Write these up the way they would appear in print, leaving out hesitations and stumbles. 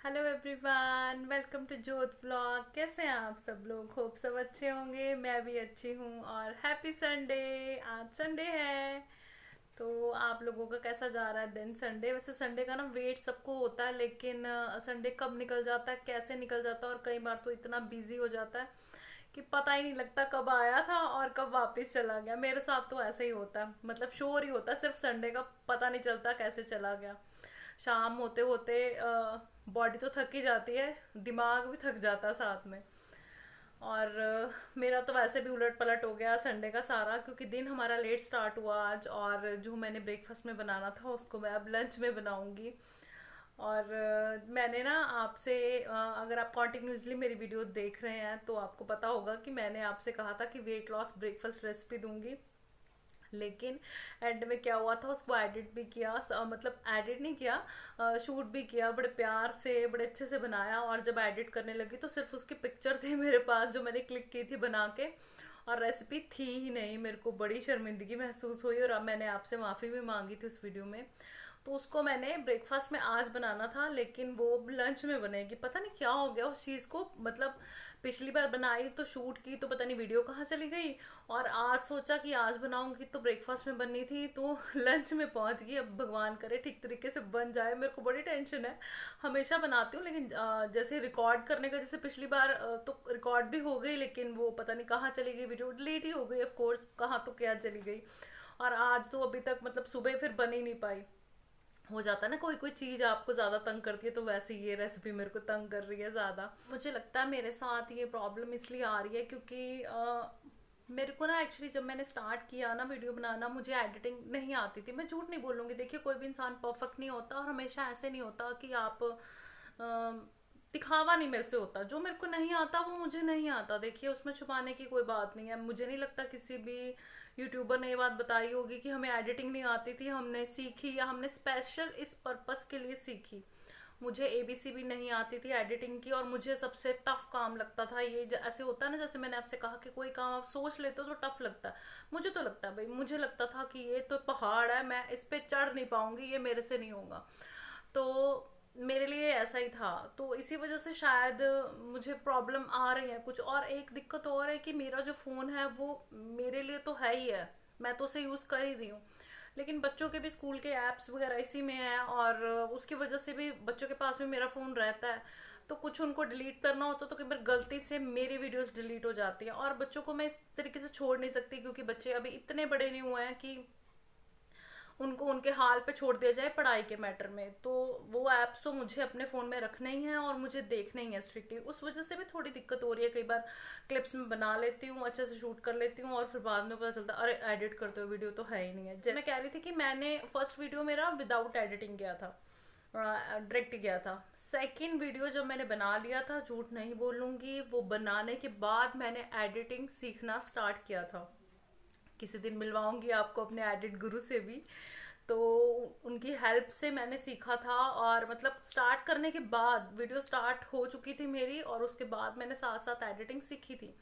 Hello everyone, welcome to जोत vlog. कैसे हैं आप सब लोग? होप सब अच्छे होंगे। मैं भी अच्छी हूँ और हैप्पी संडे। आज संडे है तो आप लोगों का कैसा जा रहा है दिन? संडे, वैसे संडे का ना वेट सबको होता है, लेकिन संडे कब निकल जाता है, कैसे निकल जाता है, और कई बार तो इतना बिजी हो जाता है कि पता ही नहीं लगता कब आया था और कब वापस चला गया। मेरे साथ तो ऐसा ही होता है, मतलब शोर ही होता है सिर्फ संडे का, पता नहीं चलता कैसे चला गया। शाम होते होते बॉडी तो थक ही जाती है, दिमाग भी थक जाता है साथ में। और मेरा तो वैसे भी उलट पलट हो गया संडे का सारा, क्योंकि दिन हमारा लेट स्टार्ट हुआ आज, और जो मैंने ब्रेकफास्ट में बनाना था उसको मैं अब लंच में बनाऊंगी। और मैंने ना आपसे, अगर आप कॉन्टिन्यूसली मेरी वीडियो देख रहे हैं तो आपको पता होगा कि मैंने आपसे कहा था कि वेट लॉस ब्रेकफास्ट रेसिपी दूंगी। लेकिन एंड में क्या हुआ था, उसको एडिट भी किया, मतलब एडिट नहीं किया, शूट भी किया, बड़े प्यार से बड़े अच्छे से बनाया। और जब एडिट करने लगी तो सिर्फ उसकी पिक्चर थी मेरे पास जो मैंने क्लिक की थी बना के, और रेसिपी थी ही नहीं। मेरे को बड़ी शर्मिंदगी महसूस हुई और अब मैंने आपसे माफ़ी भी मांगी थी उस वीडियो में। तो उसको मैंने ब्रेकफास्ट में आज बनाना था, लेकिन वो लंच में बनेगी। पता नहीं क्या हो गया उस चीज़ को, मतलब पिछली बार बनाई तो शूट की तो पता नहीं वीडियो कहाँ चली गई, और आज सोचा कि आज बनाऊंगी तो ब्रेकफास्ट में बननी थी तो लंच में पहुंच गई। अब भगवान करे ठीक तरीके से बन जाए, मेरे को बड़ी टेंशन है। हमेशा बनाती हूँ, लेकिन जैसे रिकॉर्ड करने का, जैसे पिछली बार तो रिकॉर्ड भी हो गई, लेकिन वो पता नहीं कहाँ चली गई, वीडियो डिलीट ही हो गई ऑफ कोर्स, कहाँ तो क्या चली गई। और आज तो अभी तक मतलब सुबह फिर बन ही नहीं पाई। हो जाता है ना, कोई कोई चीज आपको ज्यादा तंग करती है, तो वैसे ये रेसिपी मेरे को तंग कर रही है ज्यादा। मुझे लगता है मेरे साथ ये प्रॉब्लम इसलिए आ रही है क्योंकि मेरे को ना एक्चुअली जब मैंने स्टार्ट किया ना वीडियो बनाना, मुझे एडिटिंग नहीं आती थी। मैं झूठ नहीं बोलूंगी, देखिए कोई भी इंसान परफेक्ट नहीं होता, और हमेशा ऐसे नहीं होता कि आप दिखावा नहीं मेरे से होता। जो मेरे को नहीं आता वो मुझे नहीं आता, देखिए उसमें छुपाने की कोई बात नहीं है। मुझे नहीं लगता किसी भी यूट्यूबर ने ये बात बताई होगी कि हमें एडिटिंग नहीं आती थी, हमने सीखी या हमने स्पेशल इस पर्पस के लिए सीखी। मुझे एबीसी भी नहीं आती थी एडिटिंग की, और मुझे सबसे टफ काम लगता था ये। ऐसे होता है ना, जैसे मैंने आपसे कहा कि कोई काम आप सोच लेते हो तो टफ लगता है। मुझे तो लगता है भाई, मुझे लगता था कि ये तो पहाड़ है, मैं इस पे चढ़ नहीं पाऊंगी, ये मेरे से नहीं होगा। तो मेरे लिए ऐसा ही था, तो इसी वजह से शायद मुझे प्रॉब्लम आ रही है कुछ। और एक दिक्कत और है कि मेरा जो फ़ोन है वो मेरे लिए तो है ही है, मैं तो उसे यूज़ कर ही रही हूँ, लेकिन बच्चों के भी स्कूल के ऐप्स वगैरह इसी में है, और उसकी वजह से भी बच्चों के पास भी मेरा फ़ोन रहता है। तो कुछ उनको डिलीट करना होता तो कई बार गलती से मेरी वीडियोस डिलीट हो जाती हैं, और बच्चों को मैं इस तरीके से छोड़ नहीं सकती, क्योंकि बच्चे अभी इतने बड़े नहीं हुए हैं कि उनको उनके हाल पे छोड़ दिया जाए पढ़ाई के मैटर में। तो वो ऐप्स तो मुझे अपने फ़ोन में रखने ही है और मुझे देखने ही है स्ट्रिक्टली। उस वजह से भी थोड़ी दिक्कत हो रही है। कई बार क्लिप्स में बना लेती हूँ, अच्छे से शूट कर लेती हूँ, और फिर बाद में पता चलता अरे एडिट करते हुए वीडियो तो है ही नहीं है। जैसे मैं कह रही थी कि मैंने फर्स्ट वीडियो मेरा विदाउट एडिटिंग किया था, डायरेक्ट गया था। सेकंड वीडियो जब मैंने बना लिया था, झूठ नहीं बोलूंगी, वो बनाने के बाद मैंने एडिटिंग सीखना स्टार्ट किया था। किसी दिन मिलवाऊंगी आपको अपने एडिट गुरु से भी। तो उनकी हेल्प से मैंने सीखा था, और मतलब स्टार्ट करने के बाद वीडियो स्टार्ट हो चुकी थी मेरी, और उसके बाद मैंने साथ साथ एडिटिंग सीखी थी।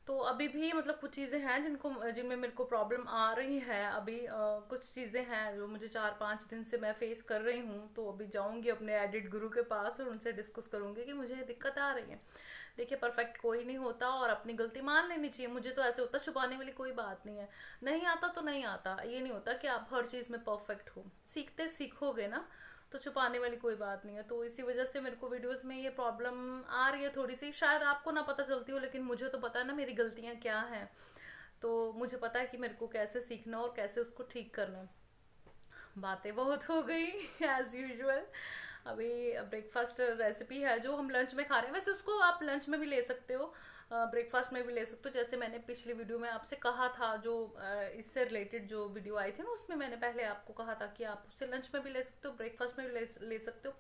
तो अभी भी मतलब कुछ चीज़ें हैं जिनमें मेरे को प्रॉब्लम आ रही है अभी। कुछ चीज़ें हैं जो मुझे 4-5 दिन से मैं फेस कर रही हूँ, तो अभी जाऊंगी अपने एडिट गुरु के पास और उनसे डिस्कस करूंगी कि मुझे दिक्कत आ रही है। देखिए परफेक्ट कोई नहीं होता, और अपनी गलती मान लेनी चाहिए। मुझे तो ऐसे होता, छुपाने वाली कोई बात नहीं है। नहीं आता तो नहीं आता, ये नहीं होता कि आप हर चीज़ में परफेक्ट हो। सीखते सीखोगे ना, तो छुपाने वाली कोई बात नहीं है। तो इसी वजह से मेरे को वीडियोस में ये प्रॉब्लम आ रही है थोड़ी सी। शायद आपको ना पता चलती हो, लेकिन मुझे तो पता है ना मेरी गलतियाँ क्या हैं। तो मुझे पता है कि मेरे को कैसे सीखना और कैसे उसको ठीक करना है। बातें बहुत हो गई एज यूजुअल। अभी ब्रेकफास्ट रेसिपी है जो हम लंच में खा रहे हैं, वैसे उसको आप लंच में भी ले सकते हो, ब्रेकफास्ट में भी ले सकते हो। जैसे मैंने पिछली वीडियो में आपसे कहा था, जो इससे रिलेटेड जो वीडियो आई थी ना, उसमें मैंने पहले आपको कहा था कि आप उसे लंच में भी ले सकते हो, ब्रेकफास्ट में भी ले सकते हो,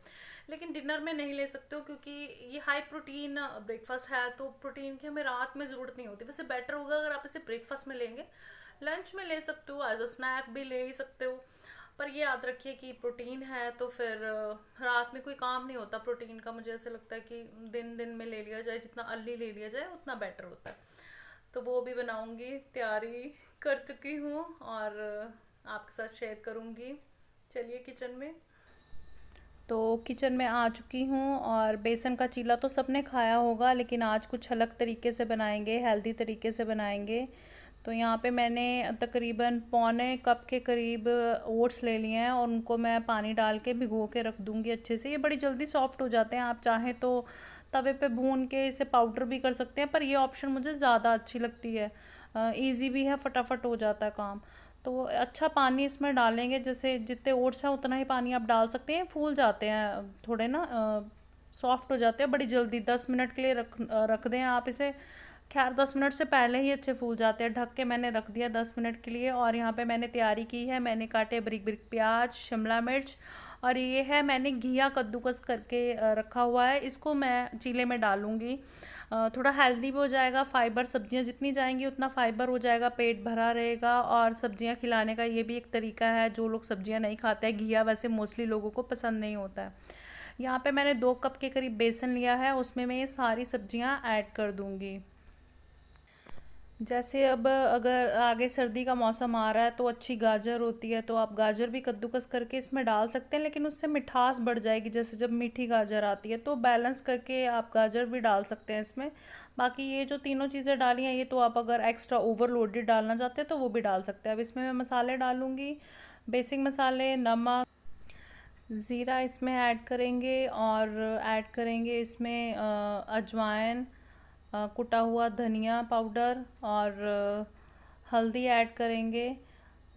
लेकिन डिनर में नहीं ले सकते हो, क्योंकि ये हाई प्रोटीन ब्रेकफास्ट है, तो प्रोटीन की हमें रात में ज़रूरत नहीं होती। वैसे बेटर होगा अगर आप इसे ब्रेकफास्ट में लेंगे। लंच में ले सकते हो, एज अ स्नैक भी ले ही सकते हो, पर ये याद रखिए कि प्रोटीन है तो फिर रात में कोई काम नहीं होता प्रोटीन का। मुझे ऐसा लगता है कि दिन दिन में ले लिया जाए, जितना अर्ली ले लिया जाए उतना बेटर होता है। तो वो भी बनाऊंगी, तैयारी कर चुकी हूँ, और आपके साथ शेयर करूँगी। चलिए किचन में। तो किचन में आ चुकी हूँ और बेसन का चीला तो सबने खाया होगा, लेकिन आज कुछ अलग तरीके से बनाएंगे, हेल्दी तरीके से बनाएंगे। तो यहाँ पे मैंने तकरीबन पौने कप के करीब ओट्स ले लिए हैं और उनको मैं पानी डाल के भिगो के रख दूँगी अच्छे से। ये बड़ी जल्दी सॉफ्ट हो जाते हैं, आप चाहें तो तवे पे भून के इसे पाउडर भी कर सकते हैं, पर ये ऑप्शन मुझे ज़्यादा अच्छी लगती है। इजी भी है, फटाफट हो जाता है काम। तो अच्छा पानी इसमें डालेंगे, जैसे जितने ओट्स हैं उतना ही पानी आप डाल सकते हैं। फूल जाते हैं थोड़े ना, सॉफ्ट हो जाते हैं बड़ी जल्दी। 10 मिनट के लिए रख दें आप इसे। खैर 10 मिनट से पहले ही अच्छे फूल जाते हैं। ढक के मैंने रख दिया 10 मिनट के लिए। और यहाँ पे मैंने तैयारी की है, मैंने काटे बारीक बारीक प्याज, शिमला मिर्च, और ये है मैंने घिया कद्दूकस करके रखा हुआ है। इसको मैं चीले में डालूंगी। थोड़ा हेल्दी भी हो जाएगा, फाइबर, सब्जियां जितनी जाएंगी उतना फाइबर हो जाएगा, पेट भरा रहेगा। और सब्जियां खिलाने का ये भी एक तरीका है। जो लोग सब्जियां नहीं खाते हैं, घिया वैसे मोस्टली लोगों को पसंद नहीं होता है। यहाँ पे मैंने 2 कप के करीब बेसन लिया है, उसमें मैं ये सारी सब्जियां ऐड कर दूंगी। जैसे अब अगर आगे सर्दी का मौसम आ रहा है तो अच्छी गाजर होती है, तो आप गाजर भी कद्दूकस करके इसमें डाल सकते हैं, लेकिन उससे मिठास बढ़ जाएगी। जैसे जब मीठी गाजर आती है तो बैलेंस करके आप गाजर भी डाल सकते हैं इसमें। बाकी ये जो तीनों चीज़ें डाली हैं, ये तो आप अगर एक्स्ट्रा ओवरलोडेड डालना चाहते हैं तो वो भी डाल सकते हैं। अब इसमें मैं मसाले डालूँगी, बेसिक मसाले, नमक, ज़ीरा इसमें ऐड करेंगे, और ऐड करेंगे इसमें अजवाइन, कुटा हुआ धनिया पाउडर, और हल्दी ऐड करेंगे।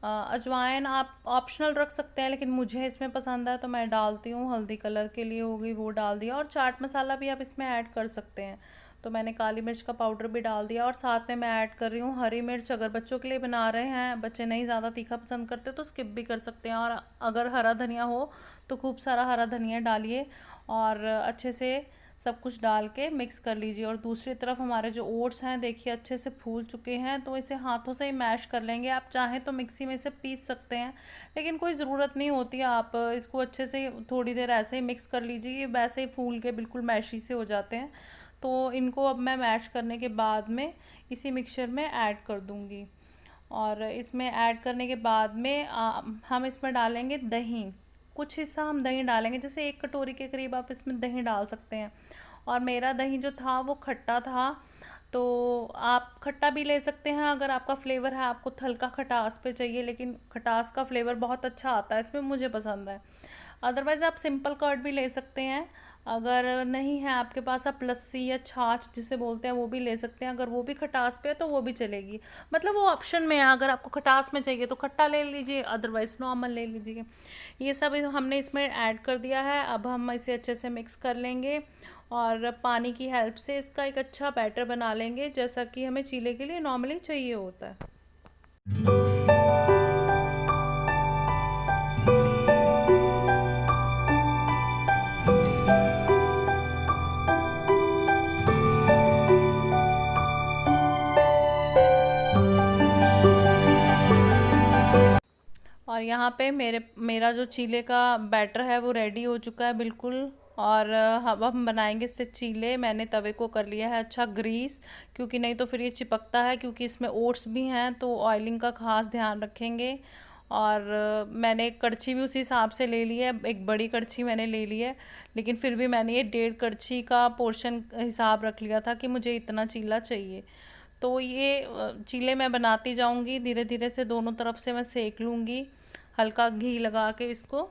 अजवाइन आप ऑप्शनल रख सकते हैं, लेकिन मुझे इसमें पसंद है तो मैं डालती हूँ। हल्दी कलर के लिए हो गई, वो डाल दिया। और चाट मसाला भी आप इसमें ऐड कर सकते हैं, तो मैंने काली मिर्च का पाउडर भी डाल दिया। और साथ में मैं ऐड कर रही हूँ हरी मिर्च। अगर बच्चों के लिए बना रहे हैं, बच्चे नहीं ज़्यादा तीखा पसंद करते तो स्किप भी कर सकते हैं। और अगर हरा धनिया हो तो खूब सारा हरा धनिया डालिए, और अच्छे से सब कुछ डाल के मिक्स कर लीजिए। और दूसरी तरफ हमारे जो ओट्स हैं देखिए अच्छे से फूल चुके हैं, तो इसे हाथों से ही मैश कर लेंगे। आप चाहें तो मिक्सी में इसे पीस सकते हैं, लेकिन कोई ज़रूरत नहीं होती। आप इसको अच्छे से थोड़ी देर ऐसे ही मिक्स कर लीजिए, ये वैसे ही फूल के बिल्कुल मैशी से हो जाते हैं। तो इनको अब मैं मैश करने के बाद में इसी मिक्सचर में ऐड कर दूँगी। और इसमें ऐड करने के बाद में हम इसमें डालेंगे दही। कुछ हिस्सा हम दही डालेंगे, जैसे 1 कटोरी के करीब आप इसमें दही डाल सकते हैं। और मेरा दही जो था वो खट्टा था, तो आप खट्टा भी ले सकते हैं अगर आपका फ्लेवर है, आपको हल्का खटास पे चाहिए, लेकिन खटास का फ्लेवर बहुत अच्छा आता है इसमें, मुझे पसंद है। अदरवाइज़ आप सिंपल कर्ड भी ले सकते हैं। अगर नहीं है आपके पास, आप लस्सी या छाछ जिसे बोलते हैं वो भी ले सकते हैं। अगर वो भी खटास पे है तो वो भी चलेगी, मतलब वो ऑप्शन में है। अगर आपको खटास में चाहिए तो खट्टा ले लीजिए, अदरवाइज़ नॉर्मल ले लीजिए। ये सब हमने इसमें ऐड कर दिया है। अब हम इसे अच्छे से मिक्स कर लेंगे और पानी की हेल्प से इसका एक अच्छा बैटर बना लेंगे, जैसा कि हमें चीले के लिए नॉर्मली चाहिए होता है। और यहाँ पे मेरा जो चीले का बैटर है वो रेडी हो चुका है बिल्कुल। और अब हम बनाएंगे इससे चीले। मैंने तवे को कर लिया है अच्छा ग्रीस, क्योंकि नहीं तो फिर ये चिपकता है, क्योंकि इसमें ओट्स भी हैं, तो ऑयलिंग का खास ध्यान रखेंगे। और मैंने एक कड़छी भी उसी हिसाब से ले ली है, एक बड़ी कड़छी मैंने ले ली है, लेकिन फिर भी मैंने ये 1.5 कड़छी का पोर्शन हिसाब रख लिया था कि मुझे इतना चीला चाहिए। तो ये चीले मैं बनाती जाऊंगी धीरे धीरे से, दोनों तरफ से मैं सेक लूँगी हल्का घी लगा के इसको।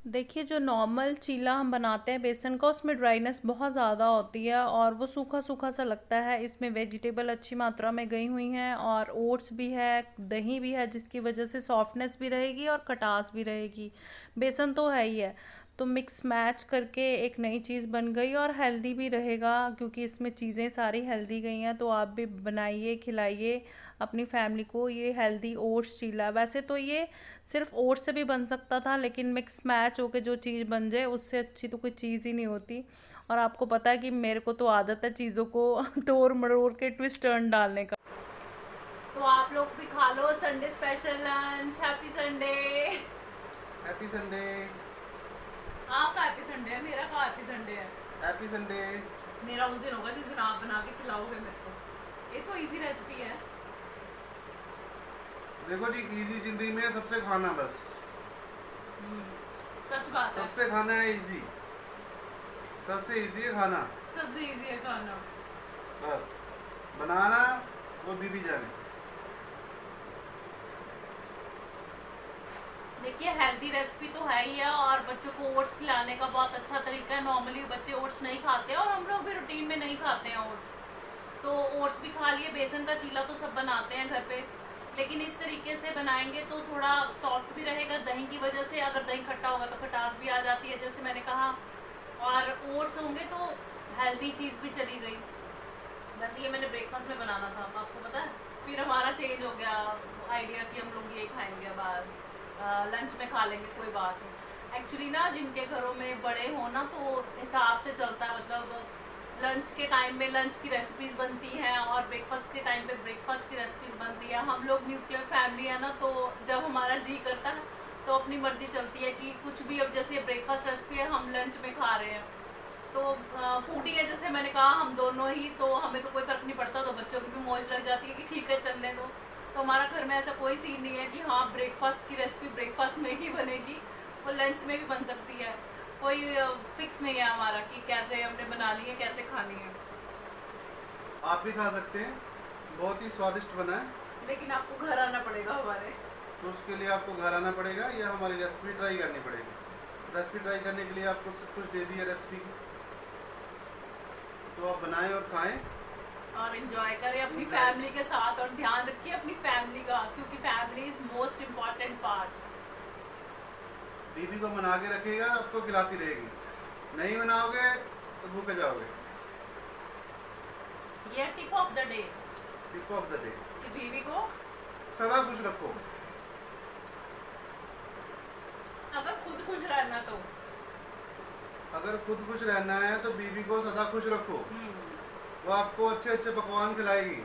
देखिए जो नॉर्मल चीला हम बनाते हैं बेसन का, उसमें ड्राइनेस बहुत ज़्यादा होती है और वो सूखा सूखा सा लगता है। इसमें वेजिटेबल अच्छी मात्रा में गई हुई हैं और ओट्स भी है, दही भी है, जिसकी वजह से सॉफ्टनेस भी रहेगी और खटास भी रहेगी। बेसन तो है ही है, तो मिक्स मैच करके एक नई चीज़ बन गई और हेल्दी भी रहेगा, क्योंकि इसमें चीज़ें सारी हेल्दी गई हैं। तो आप भी बनाइए, खिलाइए अपनी फैमिली को ये हेल्दी ओट्स चीला। वैसे तो ये सिर्फ ओट्स से भी बन सकता था, लेकिन मिक्स मैच होके जो चीज़ बन जाए उससे अच्छी तो कोई चीज़ ही नहीं होती। और आपको पता है कि मेरे को तो आदत है चीज़ों को तोड़ मरोड़ के ट्विस्ट टर्न डालने का। तो आप लोग भी खा लो Sunday special lunch. Happy Sunday. Happy Sunday. आपका हैप्पी संडे है, मेरा का हैप्पी संडे है। Happy Sunday. मेरा उस दिन होगा जिस दिन आप बना के खिलाओगे मेरे को। ये तो इजी रेसिपी है। देखो जी, इजी जिंदगी में सबसे खाना बस। सच बात है। सबसे खाना है इजी, सबसे इजी है खाना, सबसे इजी है खाना। बस बनाना वो बीबी जाने। देखिए हेल्दी रेसिपी तो है ही है, और बच्चों को ओट्स खिलाने का बहुत अच्छा तरीका है। नॉर्मली बच्चे ओट्स नहीं खाते और हम लोग भी रूटीन में नहीं खाते हैं ओट्स, तो ओट्स भी खा लिए। बेसन का चीला तो सब बनाते हैं घर पे, लेकिन इस तरीके से बनाएंगे तो थोड़ा सॉफ्ट भी रहेगा दही की वजह से। अगर दही खट्टा होगा तो खटास भी आ जाती है, जैसे मैंने कहा। और ओट्स होंगे तो हेल्दी चीज़ भी चली गई। वैसे ये मैंने ब्रेकफास्ट में बनाना था, आपको पता है। फिर हमारा चेंज हो गया आइडिया कि हम लोग ये खाएंगे, अब आज लंच में खा लेंगे, कोई बात नहीं। एक्चुअली ना जिनके घरों में बड़े हो ना तो हिसाब से चलता है, मतलब लंच के टाइम में लंच की रेसिपीज़ बनती हैं और ब्रेकफास्ट के टाइम पे ब्रेकफास्ट की रेसिपीज़ बनती है। हम लोग न्यूक्लियर फैमिली है ना, तो जब हमारा जी करता है तो अपनी मर्जी चलती है कि कुछ भी। अब जैसे ब्रेकफास्ट रेसिपी है, हम लंच में खा रहे हैं, तो फूडी है जैसे मैंने कहा हम दोनों ही, तो हमें तो कोई फ़र्क नहीं पड़ता। तो बच्चों की भी मौज लग जाती है कि ठीक है चलने दो। तो हमारा घर में ऐसा कोई सीन नहीं है कि हाँ ब्रेकफास्ट की रेसिपी ब्रेकफास्ट में ही बनेगी, वो लंच में भी बन सकती है। कोई फिक्स नहीं है हमारा कि कैसे हमने बनानी है, कैसे खानी है। आप भी खा सकते हैं, बहुत ही स्वादिष्ट बना है। लेकिन आपको घर आना पड़ेगा हमारे। तो उसके लिए आपको घर आना पड़ेगा या हमारी रेसिपी ट्राई करनी पड़ेगी। रेसिपी ट्राई करने के लिए आपको सब कुछ दे दिया रेसिपी की, तो आप बनाएं और खाएं और एंजॉय करें अपनी Enjoy। फैमिली के साथ। और ध्यान रखिए अपनी फैमिली का, क्योंकि family is most important part. बीबी को बना के रखेगा, आपको खिलाती रहेगी। नहीं बनाओगे तो भूखे जाओगे। ये tip of the day, tip of the day, कि बीवी को सदा खुश रखो। अगर खुद खुश रहना तो अगर खुद खुश रहना है तो बीबी को सदा खुश रखो। वो आपको अच्छे अच्छे पकवान खिलाएगी।